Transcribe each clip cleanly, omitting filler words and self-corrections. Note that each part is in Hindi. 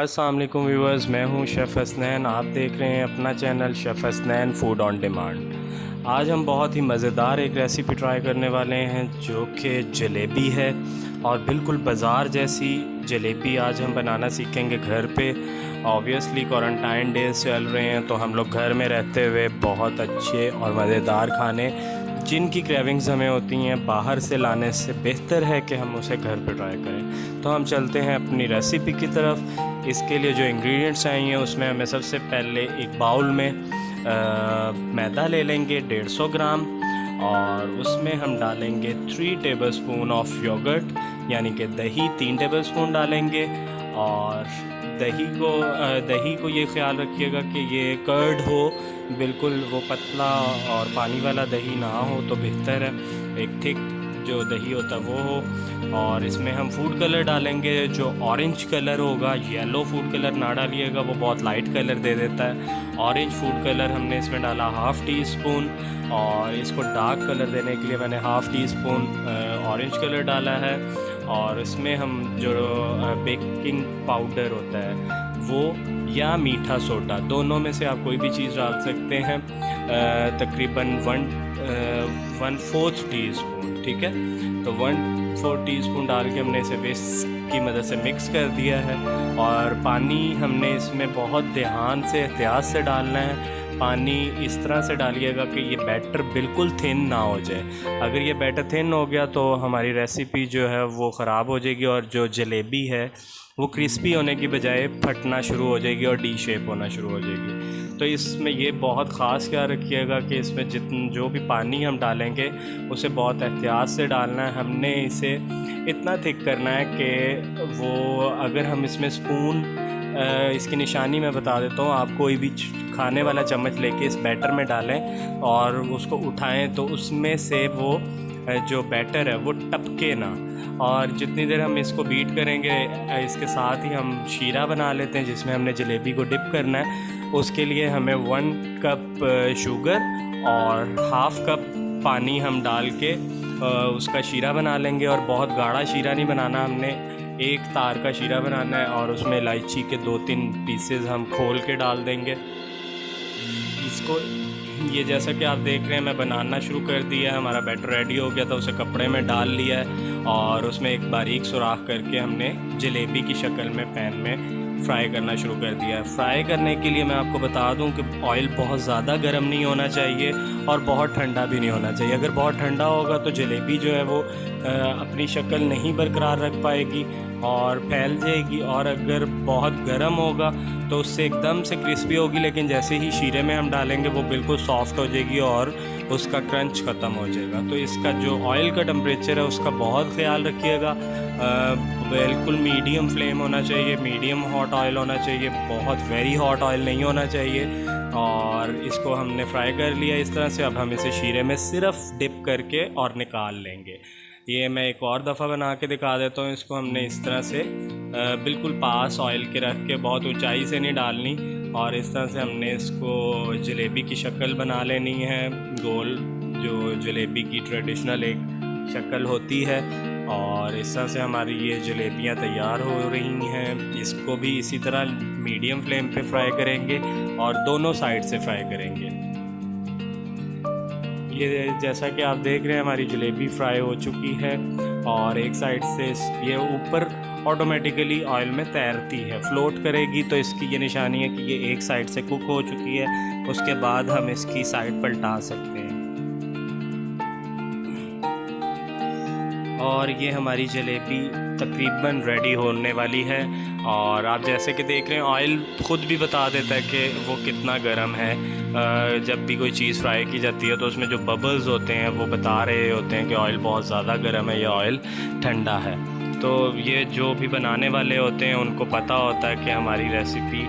अस्सलाम वालेकुम व्यूअर्स, मैं हूं शेफ़ हसनैन। आप देख रहे हैं अपना channel chef Hasnain food on demand. आज हम बहुत ही मज़ेदार एक रेसिपी ट्राई करने वाले हैं जो कि जलेबी है, और बिल्कुल बाज़ार जैसी जलेबी आज हम बनाना सीखेंगे घर पे। ऑब्वियसली क्वारंटाइन डेज चल रहे हैं, तो हम लोग घर में रहते हुए बहुत अच्छे और मज़ेदार खाने जिनकी क्रेविंग्स हमें होती हैं बाहर से लाने से बेहतर है कि हम उसे घर पे ट्राई करें। तो हम चलते हैं अपनी रेसिपी की तरफ। इसके लिए जो इंग्रेडिएंट्स चाहिए उसमें हमें सबसे पहले एक बाउल में मैदा ले लेंगे 150 ग्राम, और उसमें हम डालेंगे 3 टेबलस्पून ऑफ योगर्ट यानी कि दही 3 टेबलस्पून डालेंगे। और दही को ये ख़्याल रखिएगा कि ये कर्ड हो, बिल्कुल वो पतला और पानी वाला दही ना हो तो बेहतर है। एक थिक जो दही होता है वो हो। और इसमें हम फूड कलर डालेंगे जो ऑरेंज कलर होगा। येलो फूड कलर ना डालिएगा, वो बहुत लाइट कलर दे देता है। ऑरेंज फूड कलर हमने इसमें डाला ½ टी स्पून, और इसको डार्क कलर देने के लिए मैंने ½ टी स्पून ऑरेंज कलर डाला है। और इसमें हम जो बेकिंग पाउडर होता है वो, या मीठा सोडा, दोनों में से आप कोई भी चीज़ डाल सकते हैं। तकरीबन 1/4 टी स्पून, ठीक है। तो 1/4 टी स्पून डाल के हमने इसे विस्क की मदद से मिक्स कर दिया है। और पानी हमने इसमें बहुत ध्यान से एहतियात से डालना है। पानी इस तरह से डालिएगा कि ये बैटर बिल्कुल थिन ना हो जाए। अगर ये बैटर थिन हो गया तो हमारी रेसिपी जो है वो ख़राब हो जाएगी, और जो जलेबी है वो क्रिस्पी होने की बजाय फटना शुरू हो जाएगी और डी शेप होना शुरू हो जाएगी। तो इसमें ये बहुत ख़ास ख्याल रखिएगा कि इसमें जो भी पानी हम डालेंगे उसे बहुत एहतियात से डालना है। हमने इसे इतना थिक करना है कि वो, अगर हम इसमें स्पून, इसकी निशानी मैं बता देता हूँ, आप कोई भी खाने वाला चम्मच लेके इस बैटर में डालें और उसको उठाएं तो उसमें से वो जो बैटर है वो टपके ना। और जितनी देर हम इसको बीट करेंगे, इसके साथ ही हम शीरा बना लेते हैं जिसमें हमने जलेबी को डिप करना है। उसके लिए हमें 1 कप शुगर और ½ कप पानी हम डाल के उसका शीरा बना लेंगे। और बहुत गाढ़ा शीरा नहीं बनाना, हमने एक तार का शीरा बनाना है। और उसमें इलायची के 2-3 पीसेस हम खोल के डाल देंगे इसको। ये जैसा कि आप देख रहे हैं मैं बनाना शुरू कर दिया है। हमारा बैटर रेडी हो गया था, उसे कपड़े में डाल लिया है और उसमें एक बारीक सुराख करके हमने जलेबी की शक्ल में पैन में फ्राई करना शुरू कर दिया है। फ्राई करने के लिए मैं आपको बता दूं कि ऑयल बहुत ज़्यादा गर्म नहीं होना चाहिए और बहुत ठंडा भी नहीं होना चाहिए। अगर बहुत ठंडा होगा तो जलेबी जो है वो अपनी शक्ल नहीं बरकरार रख पाएगी और फैल जाएगी, और अगर बहुत गर्म होगा तो उससे एकदम से क्रिस्पी होगी, लेकिन जैसे ही शीरे में हम डालेंगे वो बिल्कुल सॉफ्ट हो जाएगी और उसका क्रंच ख़त्म हो जाएगा। तो इसका जो ऑयल का टेम्परेचर है उसका बहुत ख्याल रखिएगा। बिल्कुल मीडियम फ्लेम होना चाहिए, मीडियम हॉट ऑयल होना चाहिए, बहुत वेरी हॉट ऑयल नहीं होना चाहिए। और इसको हमने फ्राई कर लिया इस तरह से। अब हम इसे शीरे में सिर्फ डिप करके और निकाल लेंगे। ये मैं एक और दफ़ा बना के दिखा देता हूँ। इसको हमने इस तरह से बिल्कुल पास ऑयल के रख के, बहुत ऊंचाई से नहीं डालनी, और इस तरह से हमने इसको जलेबी की शक्ल बना लेनी है, गोल, जो जलेबी की ट्रेडिशनल एक शक्ल होती है। और इस तरह से हमारी ये जलेबियाँ तैयार हो रही हैं। इसको भी इसी तरह मीडियम फ्लेम पे फ्राई करेंगे और दोनों साइड से फ्राई करेंगे। ये जैसा कि आप देख रहे हैं हमारी जलेबी फ्राई हो चुकी है, और एक साइड से ये ऊपर ऑटोमेटिकली ऑयल में तैरती है, फ्लोट करेगी। तो इसकी ये निशानी है कि ये एक साइड से कुक हो चुकी है। उसके बाद हम इसकी साइड पलटा सकते हैं। और ये हमारी जलेबी तकरीबन रेडी होने वाली है। और आप जैसे कि देख रहे हैं ऑयल ख़ुद भी बता देता है कि वो कितना गर्म है। जब भी कोई चीज़ फ्राई की जाती है तो उसमें जो बबल्स होते हैं वो बता रहे होते हैं कि ऑयल बहुत ज़्यादा गर्म है या ऑयल ठंडा है। तो ये जो भी बनाने वाले होते हैं उनको पता होता है कि हमारी रेसिपी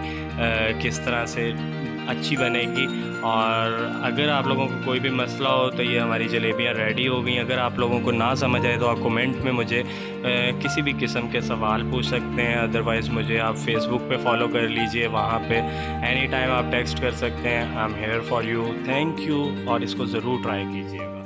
किस तरह से अच्छी बनेगी। और अगर आप लोगों को कोई भी मसला हो तो ये हमारी जलेबियाँ रेडी हो गई। अगर आप लोगों को ना समझ आए तो आप कमेंट में मुझे किसी भी किस्म के सवाल पूछ सकते हैं। अदरवाइज़ मुझे आप फेसबुक पे फॉलो कर लीजिए, वहाँ पे एनी टाइम आप टेक्स्ट कर सकते हैं। I am here for you. Thank you, और इसको ज़रूर ट्राई कीजिएगा।